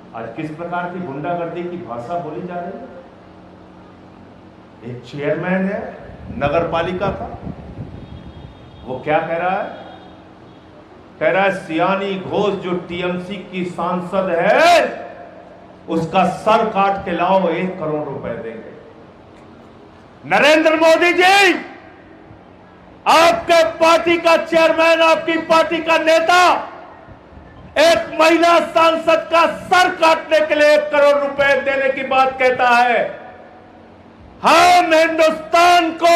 आज किस प्रकार की गुंडागर्दी की भाषा बोली जा रही है। एक चेयरमैन है नगर पालिका का, वो क्या कह रहा है सियानी घोष जो टीएमसी की सांसद है उसका सर काट के लाओ, 1 करोड़ रुपए देंगे। नरेंद्र मोदी जी, आपके पार्टी का चेयरमैन, आपकी पार्टी का नेता एक महिला सांसद का सर काटने के लिए 1 करोड़ रुपए देने की बात कहता है। हम हिंदुस्तान को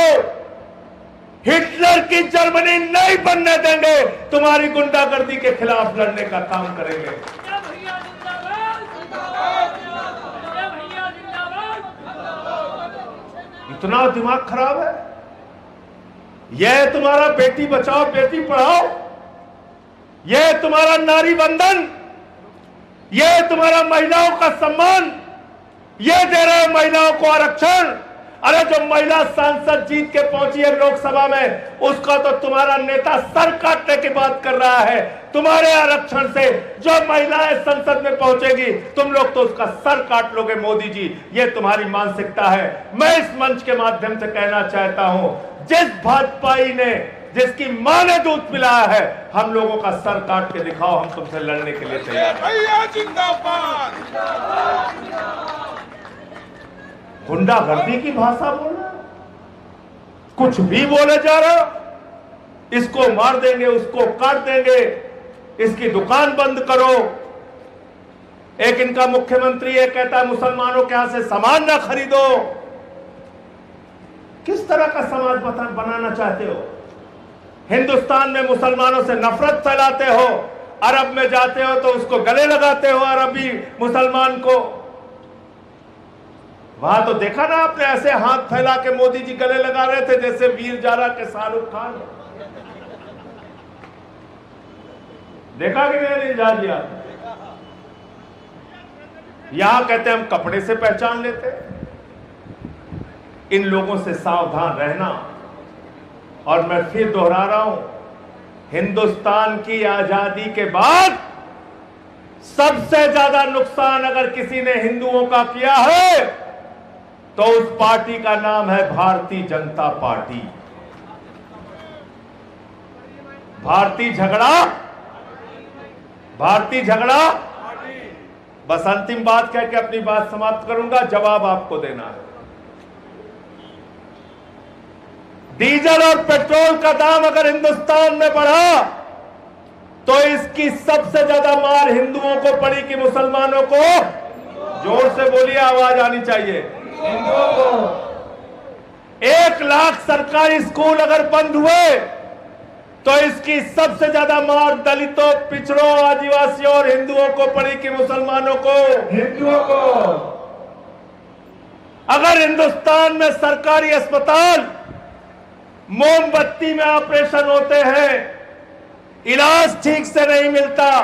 हिटलर की जर्मनी नहीं बनने देंगे, तुम्हारी गुंडागर्दी के खिलाफ लड़ने का काम करेंगे। इतना दिमाग खराब है। यह तुम्हारा बेटी बचाओ बेटी पढ़ाओ, यह तुम्हारा नारी बंधन, यह तुम्हारा महिलाओं का सम्मान, यह दे रहे महिलाओं को आरक्षण। अरे जो महिला सांसद जीत के पहुंची है लोकसभा में, उसका तो तुम्हारा नेता सर काटने की बात कर रहा है। तुम्हारे आरक्षण से जो महिलाएं संसद में पहुंचेगी, तुम लोग तो उसका सर काट लोगे। मोदी जी, ये तुम्हारी मानसिकता है। मैं इस मंच के माध्यम से कहना चाहता हूं, जिस भाजपाई ने, जिसकी मां ने दूध पिलाया है, हम लोगों का सर काट के दिखाओ, हम तुमसे लड़ने के लिए तैयार हैं। गुंडागर्दी की भाषा बोल रहा, कुछ भी बोले जा रहा, इसको मार देंगे, उसको काट देंगे, इसकी दुकान बंद करो। एक इनका मुख्यमंत्री ये कहता है मुसलमानों के यहां से सामान ना खरीदो। किस तरह का समाज बनाना चाहते हो? हिंदुस्तान में मुसलमानों से नफरत फैलाते हो, अरब में जाते हो तो उसको गले लगाते हो, अरबी मुसलमान को। वहां तो देखा ना आपने, ऐसे हाथ फैला के मोदी जी गले लगा रहे थे जैसे वीर जारा के शाहरुख खान। देखा कि नहीं जाजिया? यहां कहते हम कपड़े से पहचान लेते। इन लोगों से सावधान रहना। और मैं फिर दोहरा रहा हूं, हिंदुस्तान की आजादी के बाद सबसे ज्यादा नुकसान अगर किसी ने हिंदुओं का किया है तो उस पार्टी का नाम है भारतीय जनता पार्टी। भारतीय झगड़ा। बस अंतिम बात कह के अपनी बात समाप्त करूंगा, जवाब आपको देना है। डीजल और पेट्रोल का दाम अगर हिंदुस्तान में बढ़ा तो इसकी सबसे ज्यादा मार हिंदुओं को पड़ी कि मुसलमानों को? जोर से बोलिए, आवाज आनी चाहिए। 1 लाख सरकारी स्कूल अगर बंद हुए तो इसकी सबसे ज्यादा मार दलितों, पिछड़ों, आदिवासियों और हिंदुओं को पड़ी कि मुसलमानों को? हिंदुओं को। अगर हिंदुस्तान में सरकारी अस्पताल मोमबत्ती में ऑपरेशन होते हैं, इलाज ठीक से नहीं मिलता,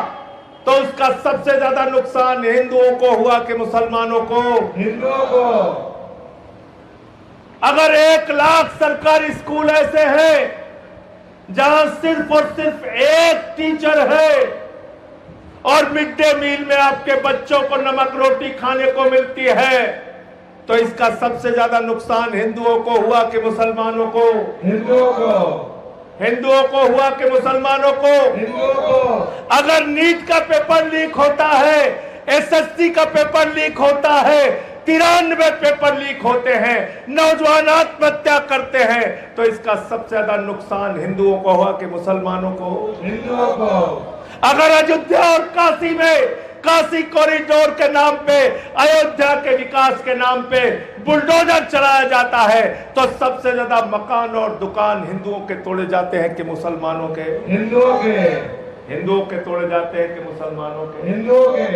तो उसका सबसे ज्यादा नुकसान हिंदुओं को हुआ कि मुसलमानों को? हिंदुओं को। अगर 1 लाख सरकारी स्कूल ऐसे हैं जहां सिर्फ और सिर्फ एक टीचर है और मिड डे मील में आपके बच्चों को नमक रोटी खाने को मिलती है, तो इसका सबसे ज्यादा नुकसान हिंदुओं को हुआ कि मुसलमानों को? हिंदुओं को। हिंदुओं को हुआ कि मुसलमानों को? हिंदुओं को। अगर नीट का पेपर लीक होता है, एसएससी का पेपर लीक होता है, 93 पेपर लीक होते हैं, नौजवान आत्महत्या करते हैं, तो इसका सबसे ज्यादा नुकसान हिंदुओं को हुआ कि मुसलमानों को? हिंदुओं को। अगर अयोध्या और काशी में, काशी कॉरिडोर के नाम पे, अयोध्या के विकास के नाम पे बुलडोजर चलाया जाता है, तो सबसे ज्यादा मकान और दुकान हिंदुओं के तोड़े जाते हैं कि मुसलमानों के? हिंदुओं के। हिंदुओं के तोड़े जाते हैं कि मुसलमानों के? हिंदुओं के।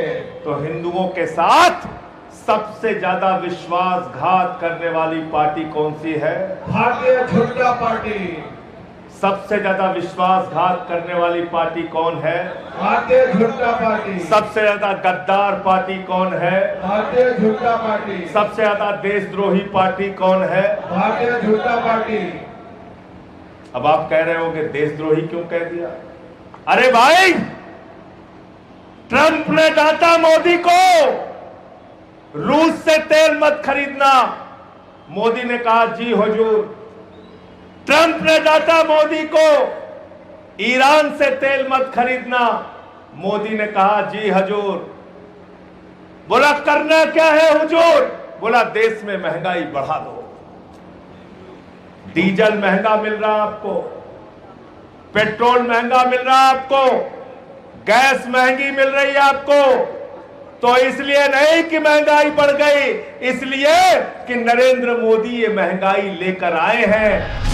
तो हिंदुओं के साथ सबसे ज्यादा विश्वासघात करने वाली पार्टी कौन सी है? भारतीय जनता पार्टी। सबसे ज्यादा विश्वासघात करने वाली पार्टी कौन है? भारतीय जनता पार्टी। सबसे ज्यादा गद्दार पार्टी कौन है? भारतीय जनता पार्टी। सबसे ज्यादा देशद्रोही पार्टी कौन है? भारतीय जनता पार्टी। अब आप कह रहे होंगे देशद्रोही क्यों कह दिया? अरे भाई, ट्रंप ने डांटा मोदी को, रूस से तेल मत खरीदना। मोदी ने कहा जी हुजूर। ट्रंप ने डांटा मोदी को, ईरान से तेल मत खरीदना। मोदी ने कहा जी हुजूर। बोला करना क्या है हुजूर? बोला देश में महंगाई बढ़ा दो। डीजल महंगा मिल रहा आपको, पेट्रोल महंगा मिल रहा आपको, गैस महंगी मिल रही है आपको। तो इसलिए नहीं कि महंगाई बढ़ गई, इसलिए कि नरेंद्र मोदी ये महंगाई लेकर आए हैं।